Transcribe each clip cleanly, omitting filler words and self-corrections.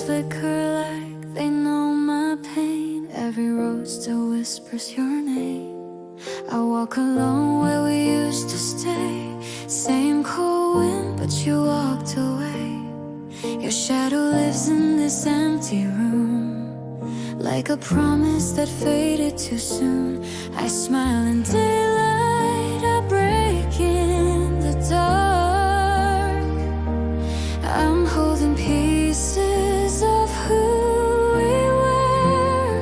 flicker like they know my pain. Every road still whispers your name. I walk alone where we used to stay. Same cold wind, but you walked away. Your shadow lives in this empty room, like a promise that faded too soon. I smile in daylight, I break in the dark. I'm holding pieces of who we were.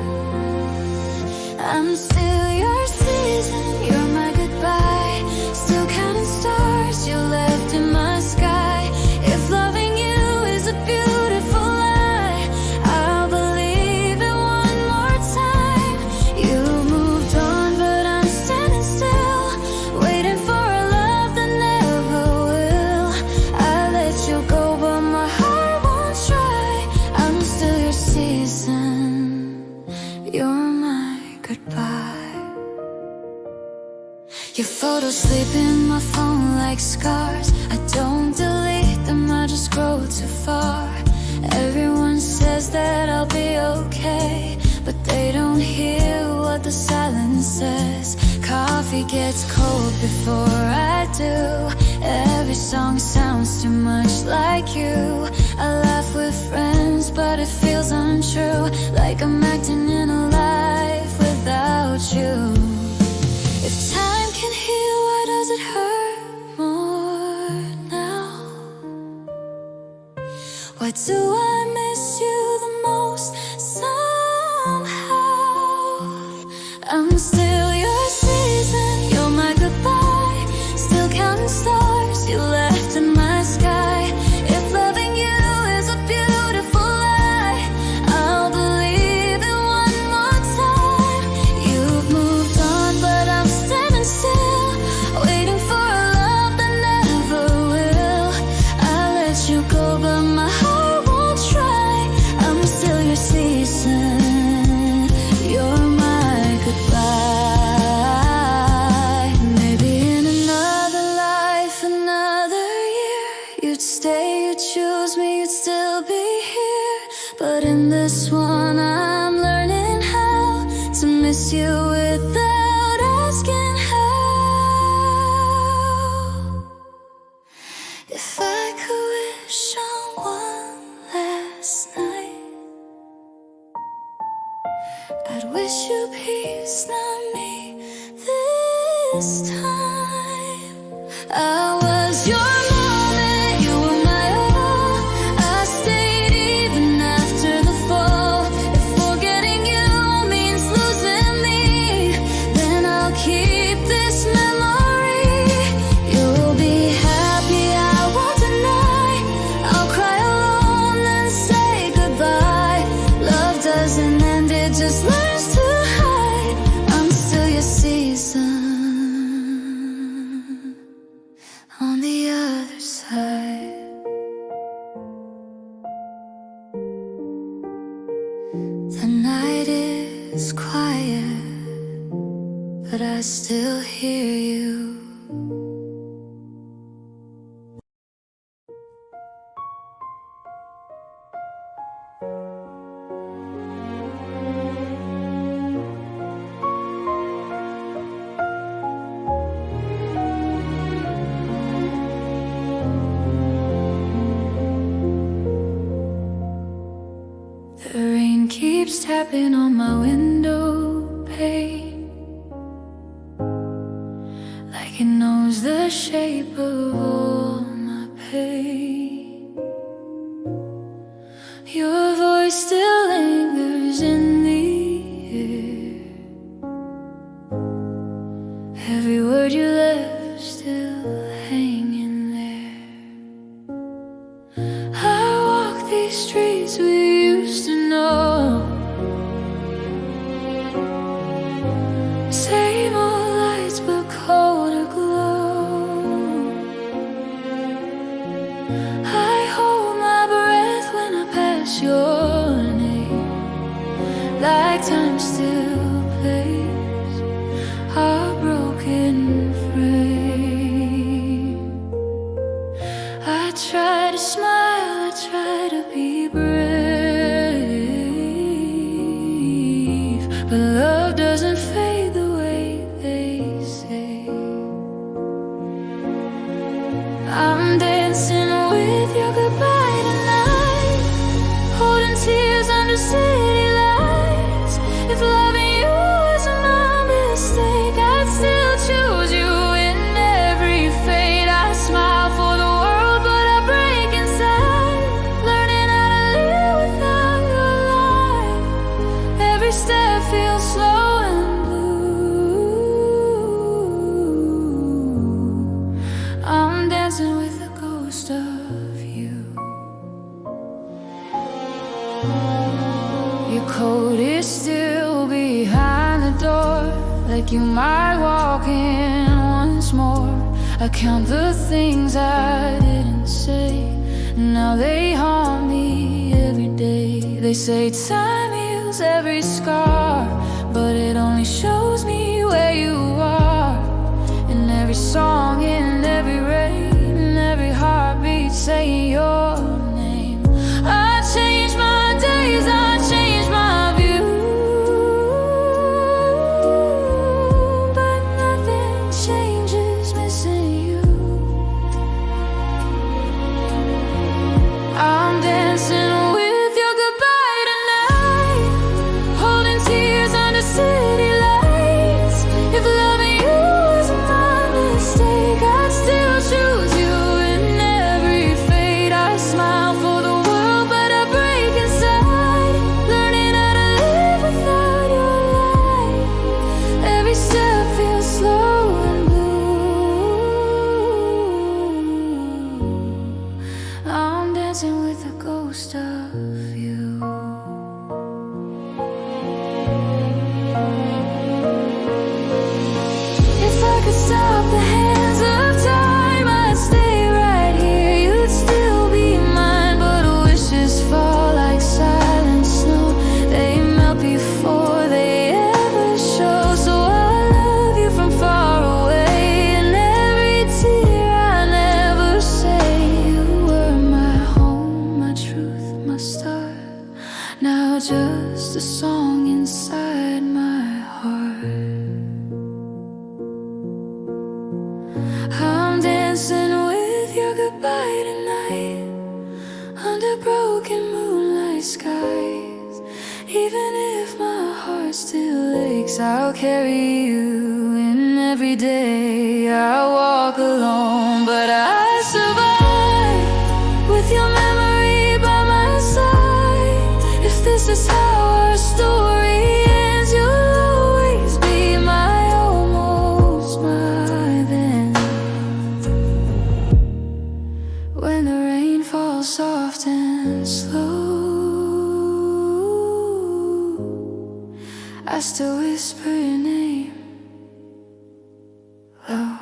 I'm still your season, you're my goodbye. Still counting stars you left in my sky. If loving you is a beautiful lie, I'll believe it one more time. You moved on, but I'm standing still, waiting for a love that never will. I let you go, but my heart won't try. I'm still your season, you're my goodbye. Your photos sleep in my phone like scars. I don't delete them, I just scroll too far. Everyone says that I'll be okay, but they don't hear what the silence says. Coffee gets cold before I do. Every song sounds too much like you. I laugh with friends, but it feels untrue, like I'm acting in a life without you. If time can heal, why does it hurt more now? Why do I miss you the most somehow? I'm still your season, you're my goodbye. Still counting stars you left in my sky. If loving you is a beautiful lie, I'll believe it one more time. You've moved on, but I'm standing still, waiting for a love that never will. I let you go, but my heart won't try. I'm still your season, you're my goodbye. Maybe in another life, another year, you'd stay, you'd choose me, you'd still be here. But in this one, I'm learning how to miss you without asking how. If I could wish on one last night, I'd wish you peace, not me, this time. I was your moment, you were my all. I stayed even after the fall. If forgetting you means losing me, then I'll keep this memory. You'll be happy, I won't deny. I'll cry alone and say goodbye. Love doesn't end, it just learns to hide. I'm still your season, on the other side. The night is quiet, but I still hear you. The rain keeps tapping on my window pane, like it knows the shape of all my pain. Your voice still lingers in the air. Every word you left still hanging there. I walk these streets we used to know. Same old lights, but colder glow. I hold my breath when I pass your name, like time still plays our broken frame. I try to smile, I try to be brave. dancing with your goodbye tonight, holding tears under city lights. If loving you wasn't my mistake, I'd still choose you in every fate. I smile for the world, but I break inside, learning how to live without your light. Every step feels slow and blue. I'm dancing with the ghost of you. Your coat is still behind the door, like you might walk in once more. I count the things I didn't say, now they haunt me every day. They say time heals every scar, but it only shows me where you are. In every song, in every rain, in every heartbeat saying your name. I change my days, I change my view, but nothing changes missing you. I'm dancing with your goodbye tonight, holding tears under city lights. If loving you wasn't my mistake, I'd still choose you in every fate. I smile for the world, but I break inside, learning how to live without your light. Every step feels slow and blue. I'm dancing with the ghost of you. If I could stop the hands of time, I'd stay right here. You'd still be mine, but wishes fall like silent snow. They melt before they ever show. So I love you from far away, and every tear I never say. You were my home, my truth, my start. Now just a song inside my heart. I'm dancing with your goodbye tonight, under broken moonlight skies. Even if my heart still aches, I'll carry you in every day. I walk alone, but I survive with your memory by my side. If this is how our story ends, you'll always be my almost, my then. When the rain falls soft and slow, I still whisper your name low.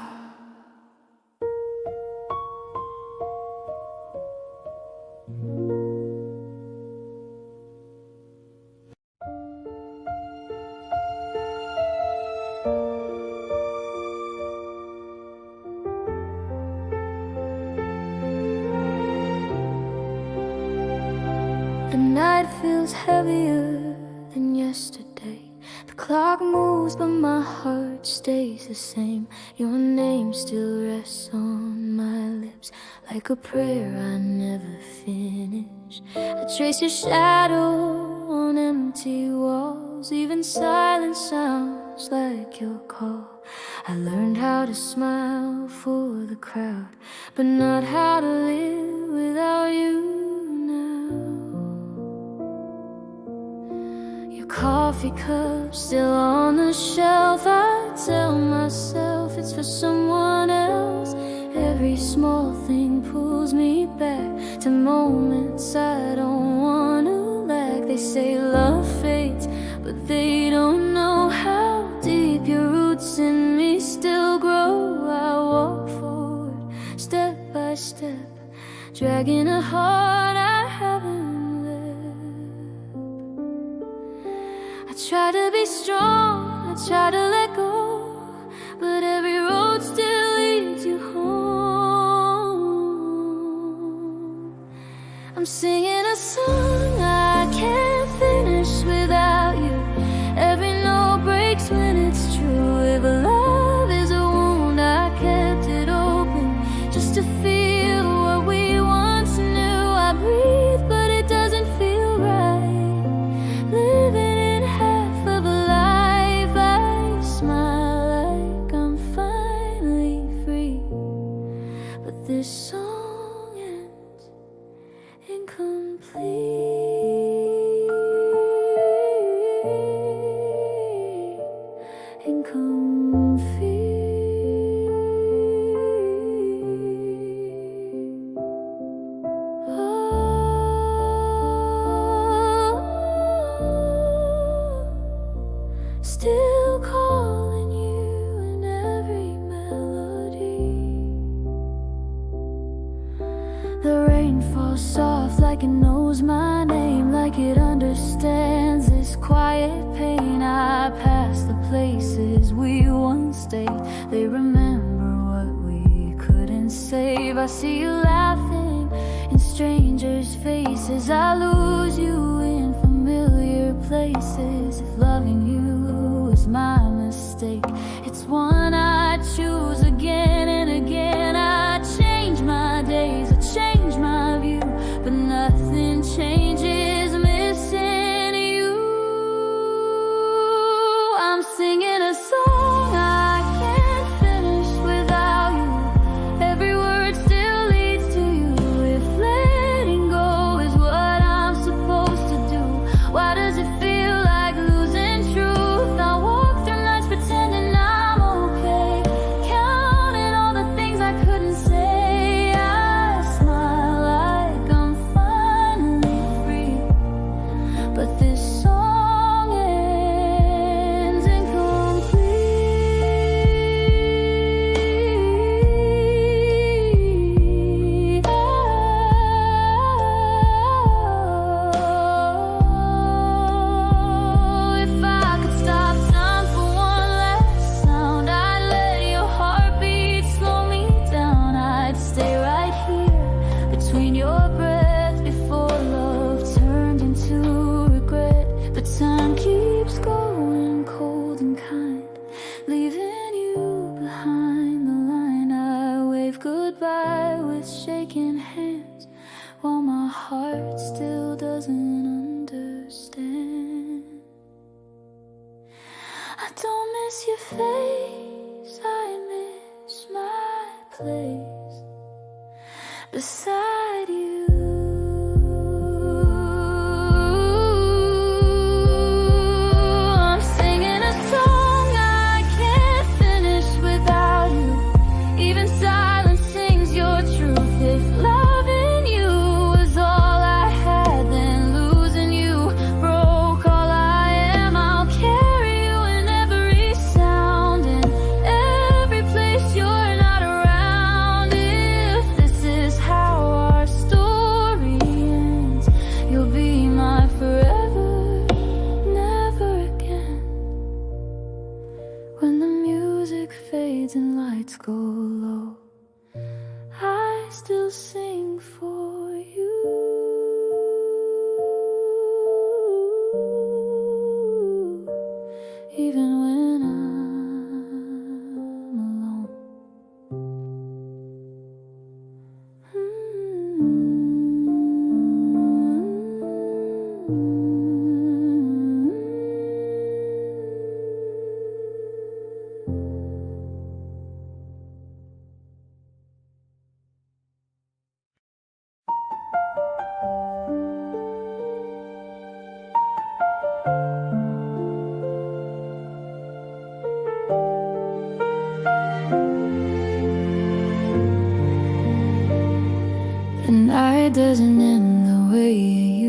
The night feels heavier than yesterday. The clock moves, but my heart stays the same. Your name still rests on my lips, like a prayer I never finish. I trace your shadow on empty walls. Even silence sounds like your call. I learned how to smile for the crowd, but not how to live without you now. Your coffee cup still on the shelf. I tell myself it's for someone else. Every small thing pulls me back to moments I don't want to lack. They say love fades, but they don't know how deep your roots in me still grow. I walk forward, step by step, dragging a heart I haven't left. I try to be strong, I try to let go, but every road still leads you home. I'm singing a song I can't finish without you. Every note breaks when it's true. If love is a wound, I kept it open just to feel what this song ends incomplete. Still calling you in every melody. The rain falls soft like it knows my name, like it understands this quiet pain. I pass the places we once stayed, they remember what we couldn't save. I see you laughing in strangers' faces, I lose you in familiar places. If loving you was my mistake, it's one I choose again and again. I change my days, I change my view, but nothing changes, missing you. I'm singing a song I can't finish without you. Every word still leads to you. If letting go is what I'm supposed to do, why does it feel like losing truth? I walk through nights pretending I'm okay, counting all the things I couldn't say. I smile like I'm finally free, but this song ends incomplete. If I could stop time for one last sound, I'd let your heartbeat slow me down. I'd stay right here between your breath before love turned into regret. But time keeps going cold and kind, leaving you behind the line. I wave goodbye with shaking hands, while my heart still doesn't understand. I don't miss your face, I miss my place beside you. I'm singing a song I can't finish without you. Even silence sings your truth. If loving you was all I had, then losing you broke all I am. I'll carry you in every sound, in every place you're not around. If this is how our story ends, you'll be my forever, never again. When the music fades and lights go low, I still sing for you. Even when I'm alone. The night doesn't end the way it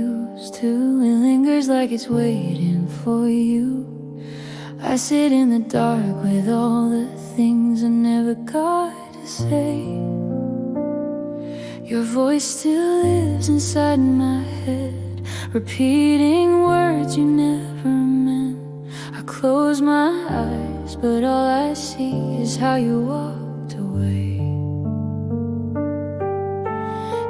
used to. It lingers like it's waiting for you. I sit in the dark with all the things I never got to say. Your voice still lives inside my head, repeating words you never meant. I close my eyes, but all I see is how you walked away.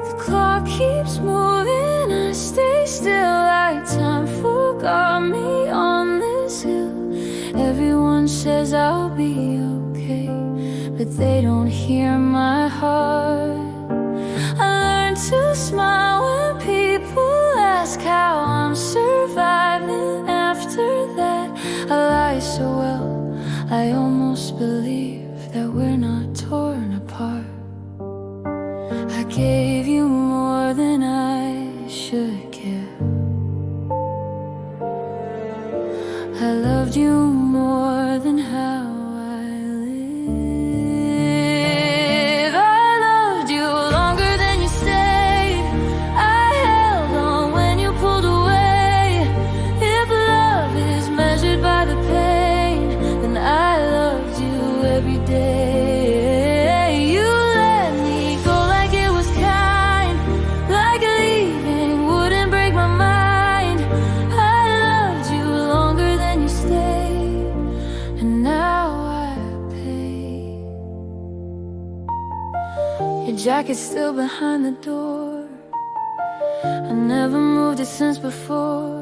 The clock keeps moving, I stay still like time forgot me on this hill. Everyone says I'll be okay, but they don't hear my heart. I learned to smile when people ask how I'm surviving. After that, I lie so well, I almost believe that we're not torn apart. gave you more than I should give. I loved you more than how I live. I loved you longer than you stayed. I held on when you pulled away. If love is measured by the pain, then I loved you every day. You let me go like it was kind, like leaving wouldn't break my mind. I loved you longer than you stayed, and now I pay. Your jacket's still behind the door. I never moved it since before.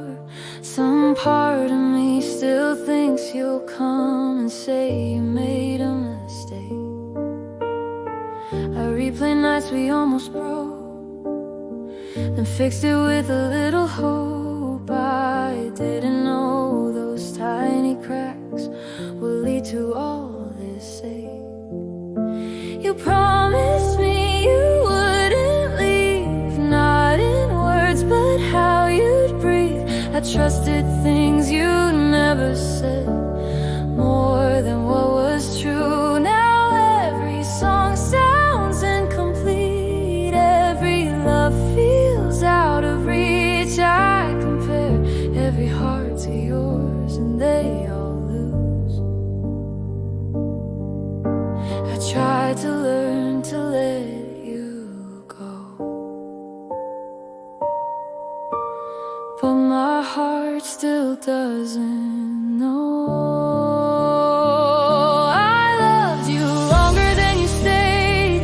Some part of me still thinks you'll come and say you made a mistake. I replay nights we almost broke, then fixed it with a little hope. I didn't know those tiny cracks would lead to all this ache. You promised me you wouldn't leave, not in words but how you'd breathe. I trusted things you never said, more than what was true. Now every song sounds incomplete, every love feels out of reach. I compare every heart to yours and they all lose. I tried to learn to let you go, but my heart still doesn't know. I loved you longer than you stayed,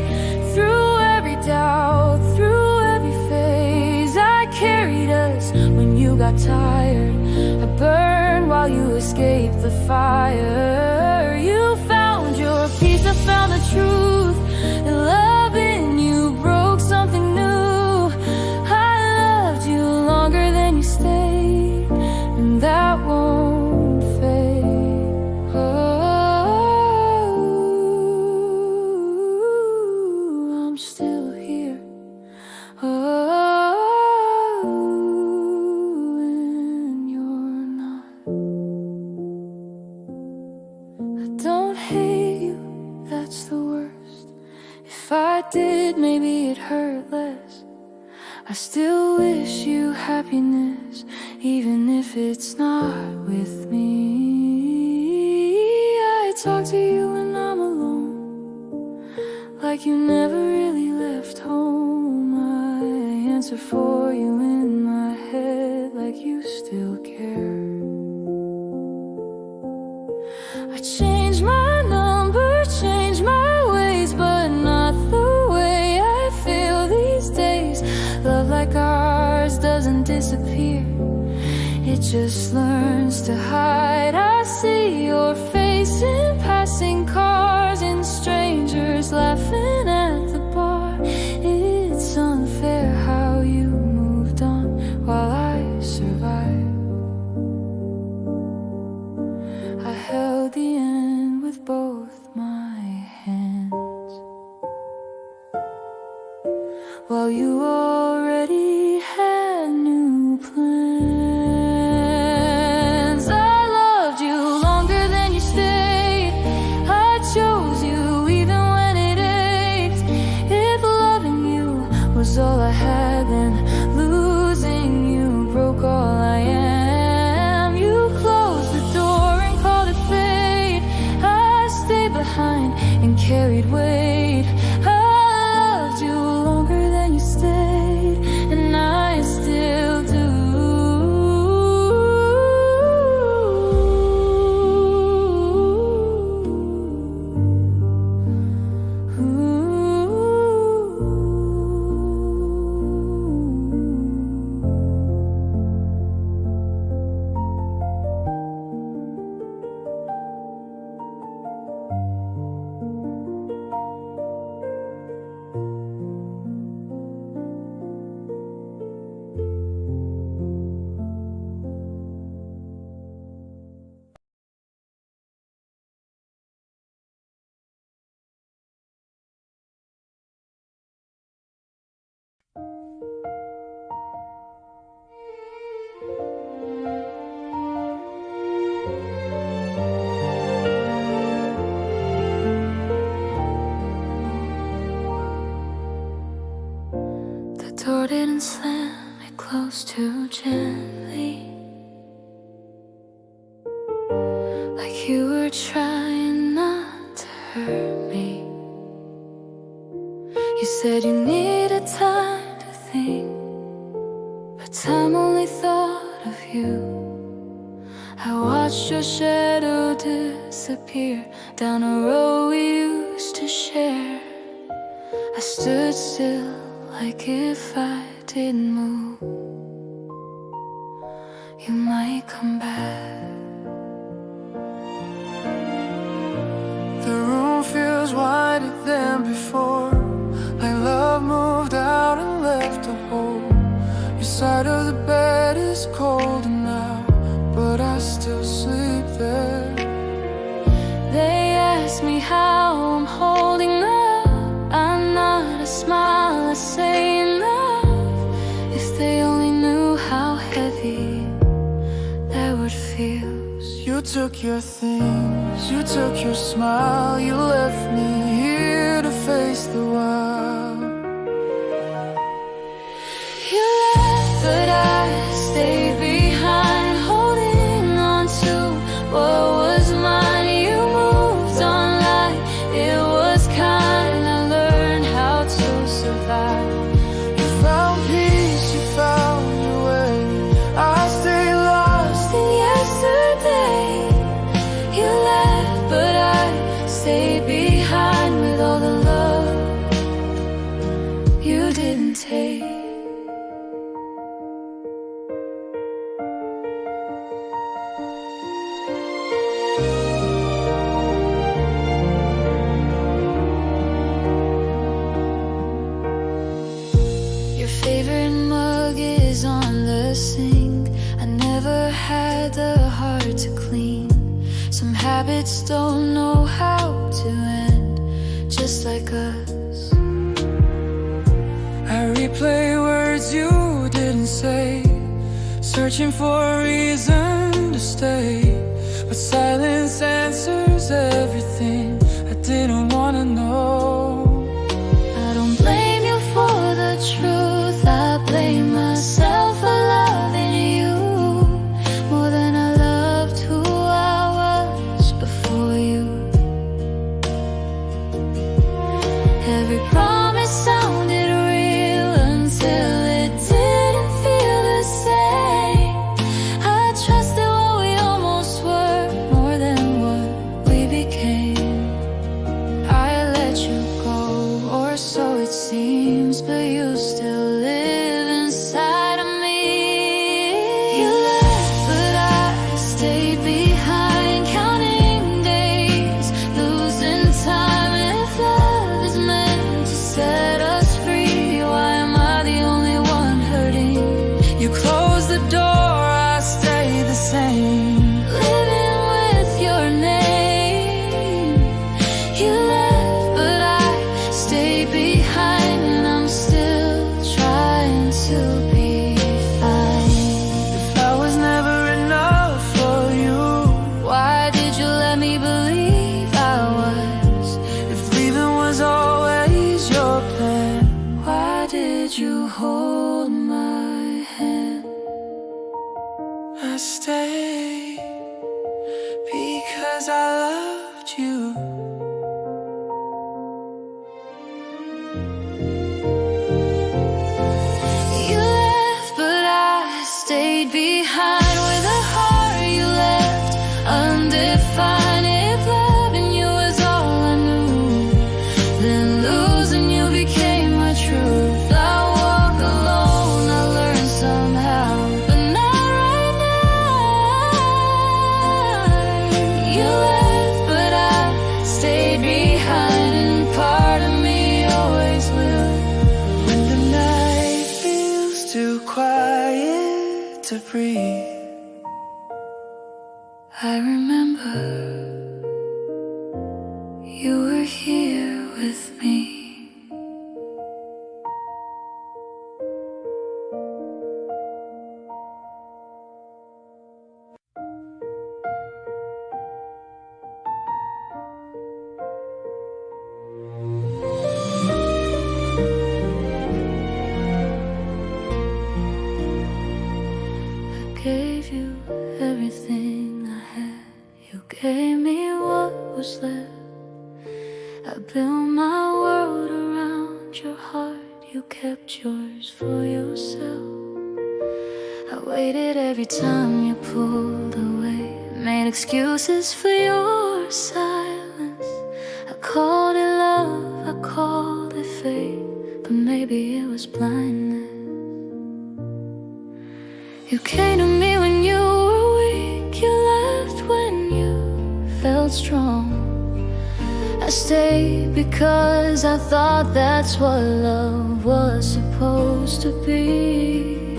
through every doubt, through every phase. I carried us when you got tired. I burned while you escaped the fire. You found your peace, I found the truth. The love in you broke something new. I loved you longer than you stayed, and that won't fade. Oh, I'm still here. Oh, and you're not. I don't hate you, that's the worst. If I did, maybe it hurt less. I still wish you happiness, even if it's not with me. I talk to you when I'm alone, like you never really left home. I answer for you in my head, like you still care. I change my number, change my ways, but not the way I feel these days. Love like ours doesn't disappear, it just learns to hide. I see your face in passing cars, in strangers laughing at the bar. It's unfair how you moved on while I survived. I held the end with both my hands, while you already had new plans. I loved you longer than you stayed. I chose you even when it ached. If loving you was all I had, then losing you broke all I am. You closed the door and called it fate. I stayed behind and carried weight. I loved you longer than you stayed. distorted and slam it close too gently, like you were trying not to hurt me. You said you needed time to think, but time only thought of you. I watched your shadow disappear down a road we used to share. I stood still like if I didn't move, you might come back. The room feels wider than before, like love moved out and left a hole. Your side of the bed is colder now, but I still sleep there. They ask me how I'm holding up. I'm not a smile, I say enough. If they only knew how heavy that would feel. You took your things, you took your smile, you left me here to face the world. You left, but I stayed behind, holding on to what was mine. You moved on like it was kind. I learned how to survive. You found peace, you found your way. I stayed lost In yesterday, you left, but I stayed behind with all the love you didn't take. Your favorite mug is on the sink. I never had the heart to clean. Some habits don't know how to end, just like us. I replay words you didn't say, searching for a reason to stay. But silence answers everything I didn't wanna know. I don't blame you for the truth, I blame myself for loving you more than I loved who I was before you. Every promise sounded real until it didn't feel the same. I trusted what we almost were more than what we became. I let you go, or so it seems, but you still live inside of me. You left, but I stayed behind, counting days, losing time. If love is meant to set us free, why am I the only one hurting? You closed the door, I stay the same. Living with your name. You left, but I stayed behind, and I'm still trying to be fine. If I was never enough for you, Why did you let me believe I was? if leaving was always your plan, Why did you hold my hand? I stayed because I loved you. You left, but I stayed behind with a heart you left undefined. If loving you was all I knew, then losing you became my truth. I walk alone kept yours for yourself. I waited every time you pulled away, made excuses for your silence. I called it love, I called it fate, but maybe it was blindness. You came to me when you were weak, you left when you felt strong. I stayed because I thought that's what love was supposed to be.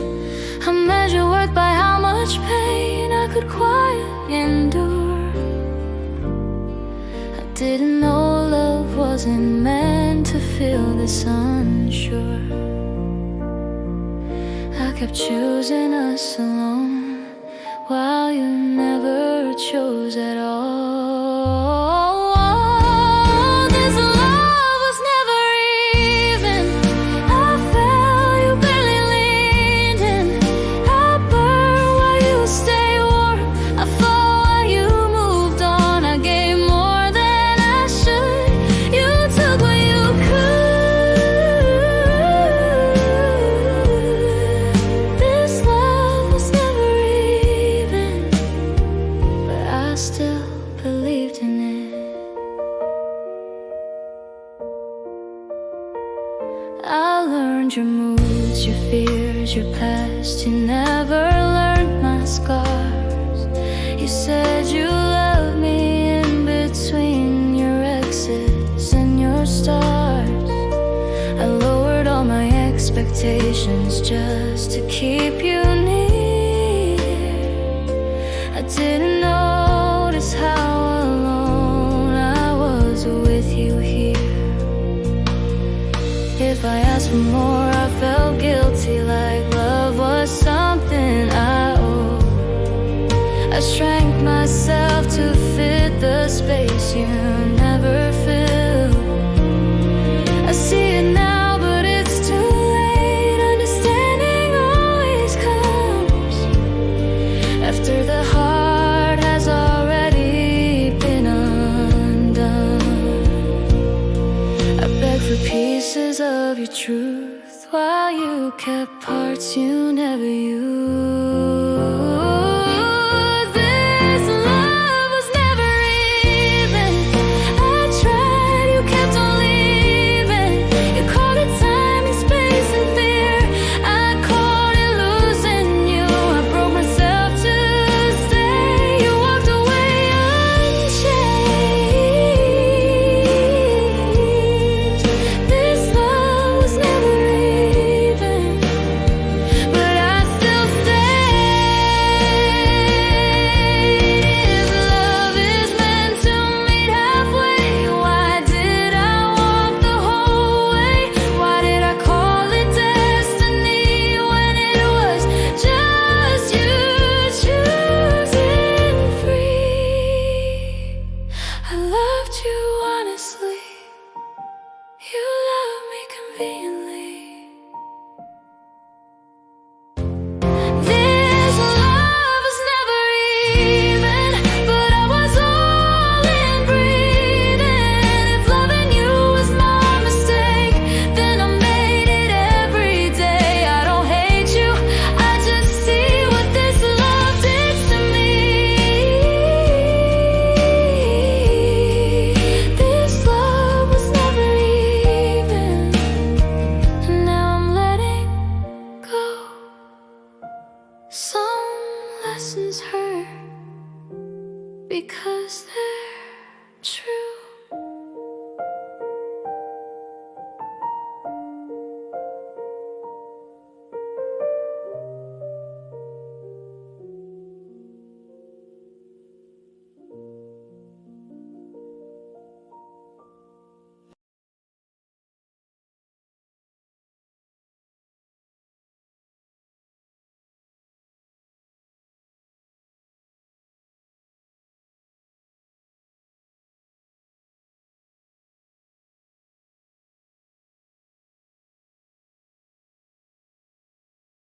I measure worth by how much pain I could quiet endure. I didn't know love wasn't meant to feel this unsure. I kept choosing us alone, while you never chose at all. This love was never even. I fell, you barely leaned in. I burned while you stayed warm, I fought while you moved on. I gave more than I should, you took what you could. This love was never even, but I still believed in it. I learned your moods, your fears, your past. You never learned my scars. You said you loved me in between your exits and your stars. I lowered all my expectations just to keep you near. I didn't notice how alone I was with you here. If I asked for more, I felt guilty, like love was something I owed. I shrank myself to fit the space you never filled. I see it now, but it's too late. Understanding always comes after the heart has already been undone. I beg for pieces of your truth, while you kept parts you never used. This love was never even. I tried, you kept on leaving. You called it time and space and fear. I called it losing you. I broke myself to stay. You walked away unchanged. This love was never even, but I still stayed. If love is meant to meet halfway, why did I walk the whole way? Why did I call it destiny when it was just you choosing free? I loved you honestly, you loved me conveniently.